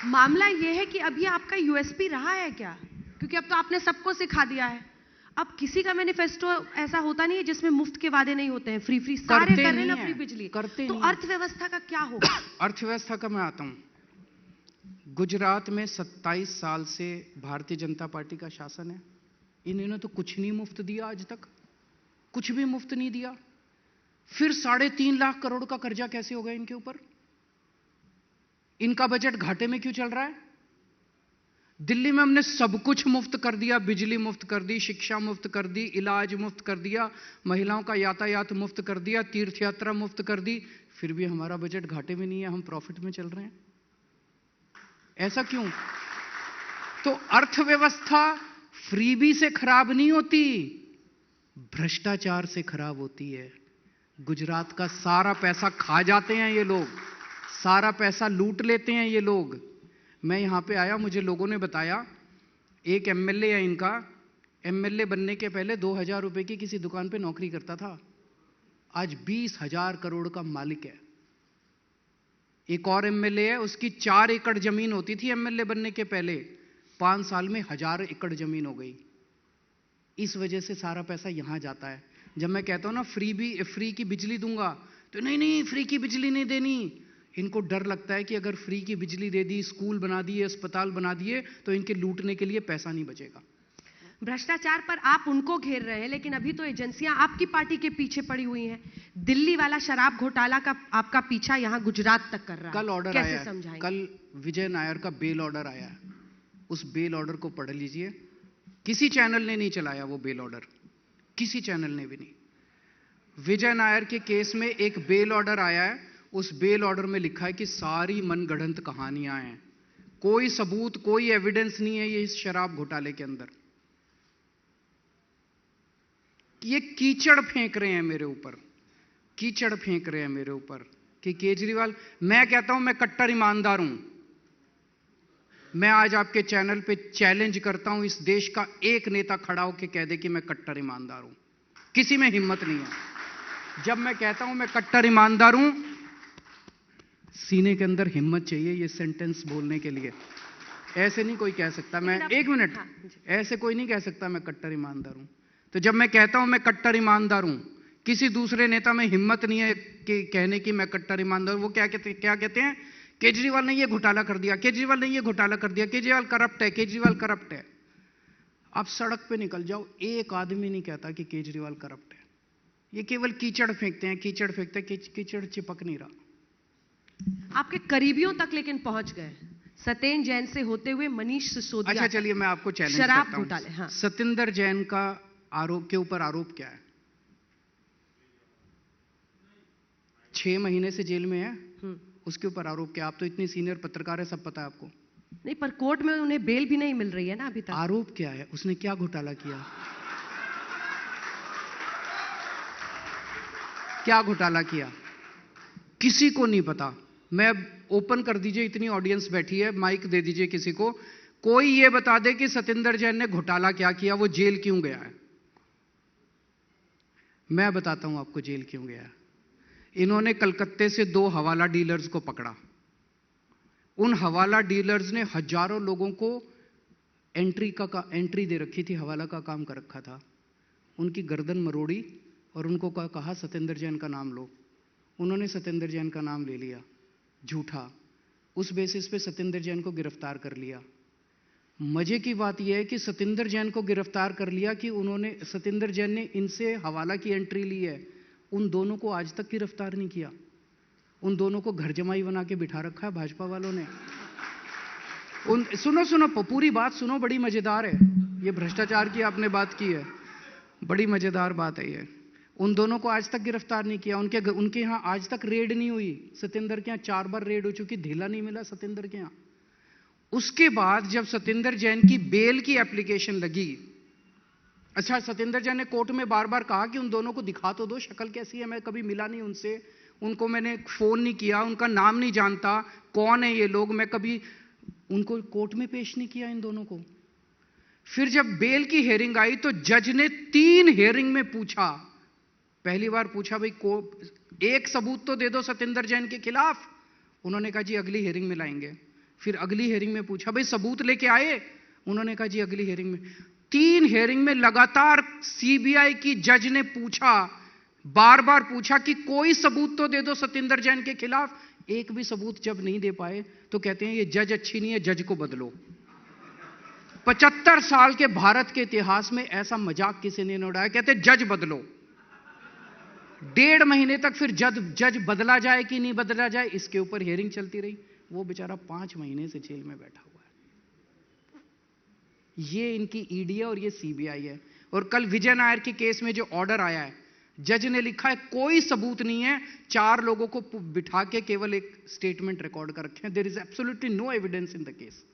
मामला ये है कि अब ये आपका यूएसपी रहा है क्या? क्योंकि अब तो आपने सबको सिखा दिया है। अब किसी का मैनिफेस्टो ऐसा होता नहीं है जिसमें मुफ्त के वादे नहीं होते हैं। फ्री सारे कर रहे हैं ना, फ्री बिजली करते। तो अर्थव्यवस्था का क्या होगा? अर्थव्यवस्था का मैं आता हूं। गुजरात में 27 साल से भारतीय जनता पार्टी का शासन है। इन्होंने तो कुछ नहीं मुफ्त दिया आज तक, कुछ भी मुफ्त नहीं दिया। फिर 3.5 लाख करोड़ का कर्जा कैसे हो गया इनके ऊपर? इनका बजट घाटे में क्यों चल रहा है? दिल्ली में हमने सब कुछ मुफ्त कर दिया, बिजली मुफ्त कर दी, शिक्षा मुफ्त कर दी, इलाज मुफ्त कर दिया, महिलाओं का यातायात मुफ्त कर दिया, तीर्थ यात्रा मुफ्त कर दी, फिर भी हमारा बजट घाटे में नहीं है, हम प्रॉफिट में चल रहे हैं। ऐसा क्यों? तो अर्थव्यवस्था फ्रीबी से खराब नहीं होती, भ्रष्टाचार से खराब होती है। गुजरात का सारा पैसा खा जाते हैं ये लोग, सारा पैसा लूट लेते हैं ये लोग। मैं यहां पे आया, मुझे लोगों ने बताया एक एमएलए है इनका, एमएलए बनने के पहले 2000 रुपए की किसी दुकान पे नौकरी करता था, आज 20,000 करोड़ का मालिक है। एक और एमएलए है, उसकी 4 एकड़ जमीन होती थी एमएलए बनने के पहले, 5 साल में 1000 एकड़ जमीन हो गई। इस वजह से सारा पैसा यहां जाता है। जब मैं कहता हूं ना फ्री की बिजली दूंगा, तो नहीं फ्री की बिजली नहीं देनी। इनको डर लगता है कि अगर फ्री की बिजली दे दी, स्कूल बना दिए, अस्पताल बना दिए, तो इनके लूटने के लिए पैसा नहीं बचेगा। भ्रष्टाचार पर आप उनको घेर रहे हैं, लेकिन अभी तो एजेंसियां आपकी पार्टी के पीछे पड़ी हुई हैं। दिल्ली वाला शराब घोटाला का आपका पीछा यहां गुजरात तक कर रहा है। कल ऑर्डर कैसे आया, समझाएंगे? कल विजय नायर का बेल ऑर्डर आया, उस बेल ऑर्डर को पढ़ लीजिए। किसी चैनल ने नहीं चलाया वो बेल ऑर्डर, किसी चैनल ने भी नहीं। विजय नायर के केस में एक बेल ऑर्डर आया है, उस बेल ऑर्डर में लिखा है कि सारी मनगढ़ंत कहानियां हैं, कोई सबूत, कोई एविडेंस नहीं है ये इस शराब घोटाले के अंदर। ये कीचड़ फेंक रहे हैं मेरे ऊपर, कीचड़ फेंक रहे हैं मेरे ऊपर कि केजरीवाल। मैं कहता हूं मैं कट्टर ईमानदार हूं। मैं आज आपके चैनल पे चैलेंज करता हूं, इस देश का एक नेता खड़ा होकर कह दे कि मैं कट्टर ईमानदार हूं। किसी में हिम्मत नहीं है। जब मैं कहता हूं मैं कट्टर ईमानदार हूं, सीने के अंदर हिम्मत चाहिए ये सेंटेंस बोलने के लिए। ऐसे नहीं कोई कह सकता। मैं एक मिनट, ऐसे कोई नहीं कह सकता मैं कट्टर ईमानदार हूं। तो जब मैं कहता हूं मैं कट्टर ईमानदार हूं, किसी दूसरे नेता में हिम्मत नहीं है कि कहने की मैं कट्टर ईमानदार हूं। वो क्या कहते हैं? केजरीवाल ने ये घोटाला कर दिया, केजरीवाल ने ये घोटाला कर दिया, केजरीवाल करप्ट है, केजरीवाल करप्ट है। आप सड़क पे निकल जाओ, एक आदमी नहीं कहता कि केजरीवाल करप्ट है। ये केवल कीचड़ फेंकते हैं, कीचड़ फेंकते हैं, कीचड़ चिपक नहीं रहा। आपके करीबियों तक लेकिन पहुंच गए, सत्येंद्र जैन से होते हुए मनीष सिसोदिया। अच्छा चलिए मैं आपको चैलेंज शराब घोटाले। हाँ। सत्येंद्र जैन का आरोप के ऊपर आरोप क्या है? 6 महीने से जेल में है, उसके ऊपर आरोप क्या? आप तो इतनी सीनियर पत्रकार है, सब पता है आपको। नहीं, पर कोर्ट में उन्हें बेल भी नहीं मिल रही है ना अभी तक। आरोप क्या है? उसने क्या घोटाला किया? क्या घोटाला किया? किसी को नहीं पता। मैं अब ओपन कर दीजिए, इतनी ऑडियंस बैठी है, माइक दे दीजिए किसी को, कोई ये बता दे कि सत्येंद्र जैन ने घोटाला क्या किया, वो जेल क्यों गया है। मैं बताता हूं आपको जेल क्यों गया है। इन्होंने कलकत्ते से 2 हवाला डीलर्स को पकड़ा। उन हवाला डीलर्स ने हजारों लोगों को एंट्री दे रखी थी, हवाला का काम कर रखा था। उनकी गर्दन मरोड़ी और उनको कहा सत्येंद्र जैन का नाम लो। उन्होंने सत्येंद्र जैन का नाम ले लिया झूठा। उस बेसिस पे सत्येंद्र जैन को गिरफ्तार कर लिया। मजे की बात यह है कि सत्येंद्र जैन को गिरफ्तार कर लिया कि सत्येंद्र जैन ने इनसे हवाला की एंट्री ली है। उन दोनों को आज तक गिरफ्तार नहीं किया। उन दोनों को घर जमाई बना के बिठा रखा है भाजपा वालों ने। सुनो पूरी बात सुनो, बड़ी मजेदार है। ये भ्रष्टाचार की आपने बात की है, बड़ी मजेदार बात है ये। उन दोनों को आज तक गिरफ्तार नहीं किया। उनके यहां आज तक रेड नहीं हुई। सत्येंद्र के यहां 4 बार रेड हो चुकी, ढीला नहीं मिला सत्येंद्र के यहां। उसके बाद जब सत्येंद्र जैन की बेल की एप्लीकेशन लगी, अच्छा सत्येंद्र जैन ने कोर्ट में बार बार कहा कि उन दोनों को दिखा तो दो, शक्ल कैसी है, मैं कभी मिला नहीं उनसे, उनको मैंने फोन नहीं किया, उनका नाम नहीं जानता, कौन है ये लोग, मैं कभी उनको कोर्ट में पेश नहीं किया इन दोनों को। फिर जब बेल की हियरिंग आई तो जज ने 3 हियरिंग में पूछा। पहली बार पूछा भाई एक सबूत तो दे दो सत्येंद्र जैन के खिलाफ। उन्होंने कहा जी अगली हियरिंग में लाएंगे। फिर अगली हियरिंग में पूछा, भाई सबूत लेके आए? उन्होंने कहा जी अगली हियरिंग में। 3 हियरिंग में लगातार सीबीआई की जज ने पूछा, बार बार पूछा कि कोई सबूत तो दे दो सत्येंद्र जैन के खिलाफ। एक भी सबूत जब नहीं दे पाए तो कहते हैं ये जज अच्छी नहीं है, जज को बदलो। 75 साल के भारत के इतिहास में ऐसा मजाक किसी ने नहीं उड़ाया। कहते जज बदलो। 1.5 महीने तक फिर जज बदला जाए कि नहीं बदला जाए, इसके ऊपर हियरिंग चलती रही। वो बेचारा 5 महीने से जेल में बैठा हुआ है। ये इनकी ईडी है और ये सीबीआई है। और कल विजय नायर के केस में जो ऑर्डर आया है, जज ने लिखा है कोई सबूत नहीं है, 4 लोगों को बिठा के केवल एक स्टेटमेंट रिकॉर्ड कर रखे हैं। There is absolutely no evidence in the case.